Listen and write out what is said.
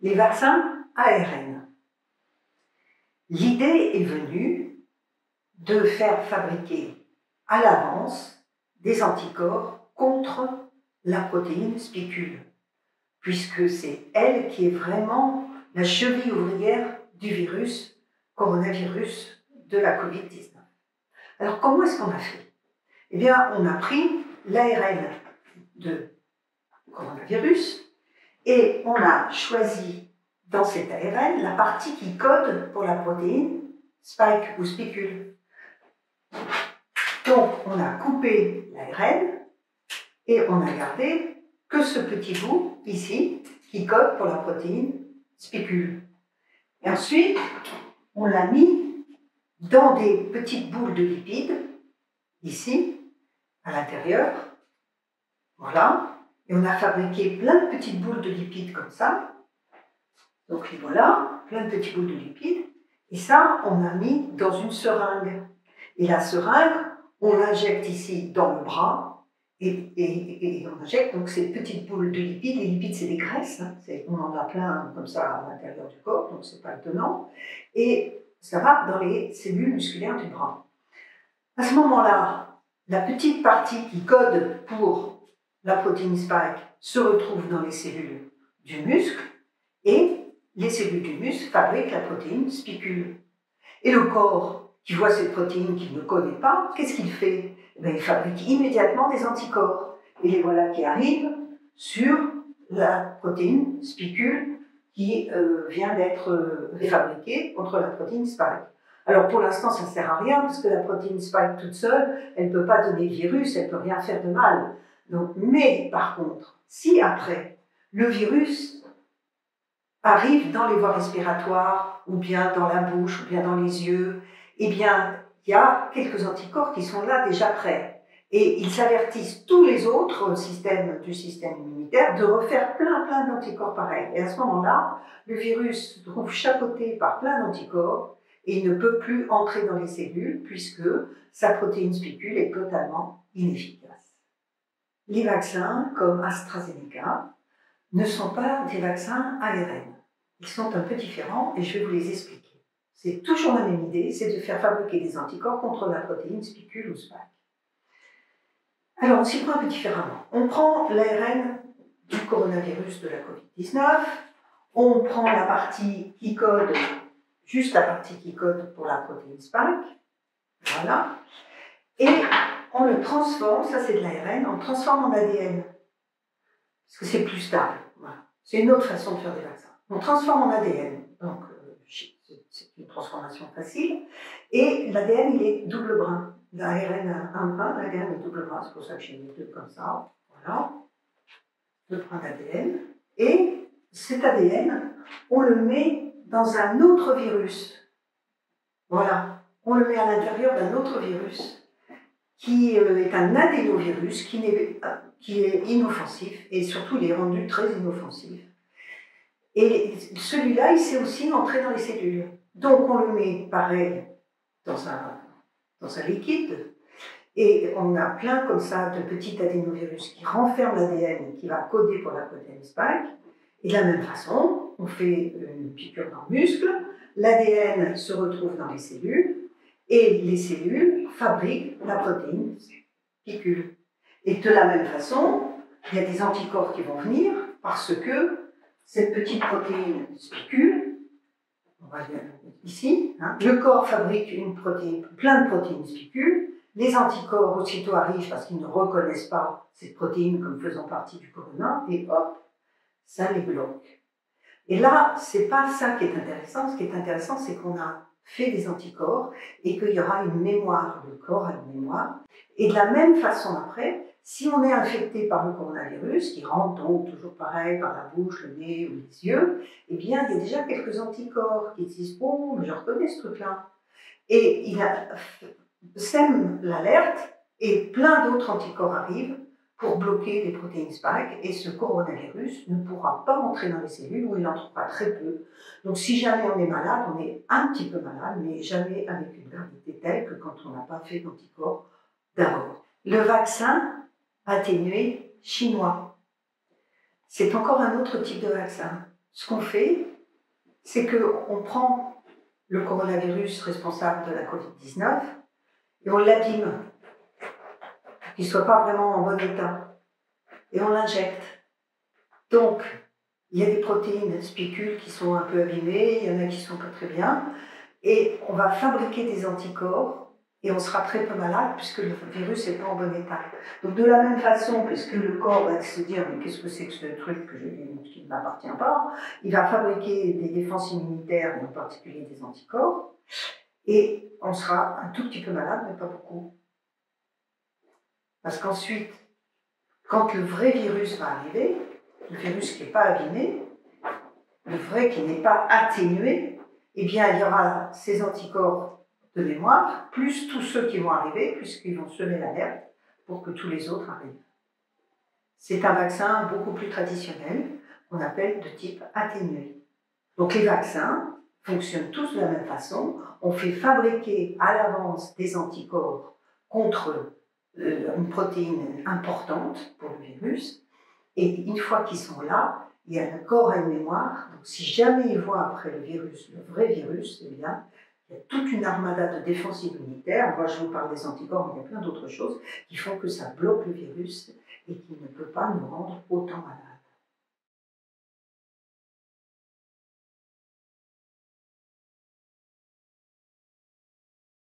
les vaccins ARN. L'idée est venue de faire fabriquer à l'avance des anticorps contre la protéine spicule, puisque c'est elle qui est vraiment la cheville ouvrière du virus, coronavirus de la Covid-19. Alors comment est-ce qu'on a fait? Eh bien, on a pris l'ARN de coronavirus et on a choisi dans cet ARN la partie qui code pour la protéine spike ou spicule. Donc, on a coupé l'ARN et on a gardé que ce petit bout ici qui code pour la protéine spicule. Et ensuite, on l'a mis dans des petites boules de lipides, ici, à l'intérieur. Voilà. Et on a fabriqué plein de petites boules de lipides comme ça. Donc les voilà, plein de petites boules de lipides. Et ça, on a mis dans une seringue. Et la seringue, on l'injecte ici dans le bras. Et on injecte donc ces petites boules de lipides. Les lipides, c'est des graisses. Hein. On en a plein comme ça à l'intérieur du corps, donc c'est pas étonnant. Et ça va dans les cellules musculaires du bras. À ce moment-là, la petite partie qui code pour la protéine spike se retrouve dans les cellules du muscle et les cellules du muscle fabriquent la protéine spicule. Et le corps qui voit cette protéine qu'il ne connaît pas, qu'est-ce qu'il fait? Il fabrique immédiatement des anticorps. Et les voilà qui arrivent sur la protéine spicule qui vient d'être fabriquée contre la protéine spike. Alors pour l'instant, ça ne sert à rien parce que la protéine spike toute seule, elle ne peut pas donner le virus, elle ne peut rien faire de mal. Donc, mais par contre, si après, le virus arrive dans les voies respiratoires, ou bien dans la bouche, ou bien dans les yeux, eh bien, il y a quelques anticorps qui sont là déjà prêts. Et ils avertissent tous les autres systèmes du système immunitaire de refaire plein d'anticorps pareils. Et à ce moment-là, le virus se trouve chapeauté par plein d'anticorps et il ne peut plus entrer dans les cellules puisque sa protéine spicule est totalement inefficace. Les vaccins, comme AstraZeneca, ne sont pas des vaccins ARN. Ils sont un peu différents et je vais vous les expliquer. C'est toujours la même idée, c'est de faire fabriquer des anticorps contre la protéine spicule ou spike. Alors, on s'y prend un peu différemment. On prend l'ARN du coronavirus de la Covid-19, on prend la partie qui code, juste la partie qui code pour la protéine spike, voilà, et on le transforme, ça c'est de l'ARN, on le transforme en ADN, parce que c'est plus stable. Voilà. C'est une autre façon de faire des vaccins. On transforme en ADN, donc c'est une transformation facile, et l'ADN il est double brin. L'ARN a un brin, l'ADN est double brin, c'est pour ça que j'ai mis deux comme ça, voilà, deux brins d'ADN, et cet ADN, on le met dans un autre virus, voilà, on le met à l'intérieur d'un autre virus, qui est un adénovirus, qui est inoffensif, et surtout il est rendu très inoffensif. Et celui-là, il sait aussi entrer dans les cellules. Donc on le met, pareil, dans un liquide, et on a plein comme ça de petits adénovirus qui renferment l'ADN qui va coder pour la protéine spike. Et de la même façon, on fait une piqûre dans le muscle, l'ADN se retrouve dans les cellules, et les cellules fabriquent la protéine spicule. Et de la même façon, il y a des anticorps qui vont venir parce que cette petite protéine spicule, on va dire ici, hein, le corps fabrique plein de protéines spicules, les anticorps aussitôt arrivent parce qu'ils ne reconnaissent pas cette protéine comme faisant partie du corona, et hop, ça les bloque. Et là, c'est pas ça qui est intéressant. Ce qui est intéressant, c'est qu'on a fait des anticorps et qu'il y aura une mémoire, le corps a une mémoire. Et de la même façon après, si on est infecté par le coronavirus, qui rentre donc toujours pareil par la bouche, le nez ou les yeux, eh bien, il y a déjà quelques anticorps qui disent « Oh, mais je reconnais ce truc-là ». Et il sème l'alerte et plein d'autres anticorps arrivent pour bloquer les protéines spike, et ce coronavirus ne pourra pas entrer dans les cellules, ou il entrera très peu. Donc si jamais on est malade, on est un petit peu malade, mais jamais avec une gravité telle que quand on n'a pas fait d'anticorps d'abord. Le vaccin atténué chinois, c'est encore un autre type de vaccin. ce qu'on fait, c'est qu'on prend le coronavirus responsable de la Covid-19 et on l'abîme, pour qu'il ne soit pas vraiment en bon état, et on l'injecte. Donc, il y a des protéines spicules qui sont un peu abîmées, il y en a qui ne sont pas très bien, et on va fabriquer des anticorps, et on sera très peu malade puisque le virus n'est pas en bon état. Donc de la même façon, puisque le corps va se dire mais qu'est-ce que c'est que ce truc qui ne m'appartient pas, il va fabriquer des défenses immunitaires, et en particulier des anticorps, et on sera un tout petit peu malade, mais pas beaucoup. Parce qu'ensuite, quand le vrai virus va arriver, le virus qui n'est pas abîmé, le vrai qui n'est pas atténué, eh bien il y aura ces anticorps de mémoire, plus tous ceux qui vont arriver, puisqu'ils vont semer l'alerte pour que tous les autres arrivent. C'est un vaccin beaucoup plus traditionnel, qu'on appelle de type atténué. Donc les vaccins fonctionnent tous de la même façon. On fait fabriquer à l'avance des anticorps contre une protéine importante pour le virus, et une fois qu'ils sont là, il y a le corps à une mémoire. Donc si jamais il voit après le virus, le vrai virus, eh bien, il y a toute une armada de défense immunitaire. Moi, je vous parle des anticorps, mais il y a plein d'autres choses qui font que ça bloque le virus et qui ne peut pas nous rendre autant